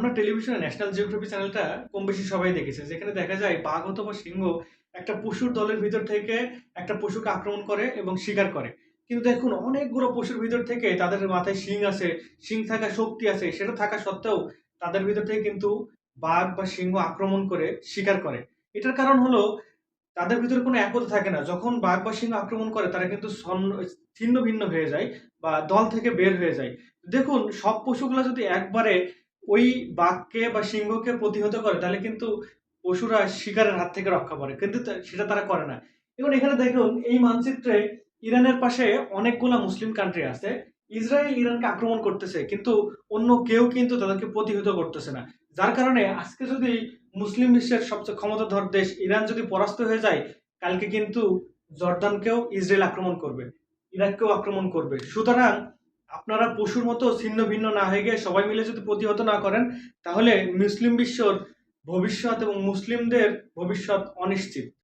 আমরা টেলিভিশনে national geography চ্যানেলটা কম বেশি সবাই দেখেছে। যেখানে দেখা যায় বাঘ অথবা সিংহ একটা পশুর দলের ভিতর থেকে একটা পশুকে আক্রমণ করে এবং শিকার করে। কিন্তু দেখুন অনেকগুলো পশুর ভিতর থেকে তাদের মাথায় শিং আছে, শিং থাকার শক্তি আছে, সেটা থাকা সত্ত্বেও তাদের ভিতর থেকে কিন্তু বাঘ বা সিংহ আক্রমণ করে শিকার করে। এটার কারণ হলো তাদের ভিতরে কোনো একতা থাকে না। যখন বাঘ বা সিংহ আক্রমণ করে তারা কিন্তু ছিন্ন-ভিন্ন হয়ে যায় বা দল থেকে বের হয়ে যায়। দেখুন সব পশুগুলা যদি একবারে ওই বাঘকে বা সিংহকে প্রতিহত করে তাহলে কিন্তু পশুরা শিকারের হাত থেকে রক্ষা পাবে। কিন্তু সেটা তারা করে না। এবং এখানে দেখুন এই মানচিত্রে ইরানের পাশে অনেকগুলা মুসলিম কান্ট্রি আছে। ইসরায়েল ইরানকে আক্রমণ করতেছে কিন্তু অন্য কেউ কিন্তু তাদেরকে প্রতিহত করতেছে না। যার কারণে আজকে যদি মুসলিম বিশ্বের সবচেয়ে ক্ষমতাধর দেশ ইরান যদি পরাস্ত হয়ে যায়, কালকে কিন্তু জর্দানকেও ইসরায়েল আক্রমণ করবে, ইরাককেও আক্রমণ করবে। সুতরাং আপনারা পশুর মতো ছিন্ন ভিন্ন না হয়ে গিয়ে সবাই মিলে যদি প্রতিহত না করেন, তাহলে মুসলিম বিশ্বর ভবিষ্যৎ এবং মুসলিমদের ভবিষ্যৎ অনিশ্চিত।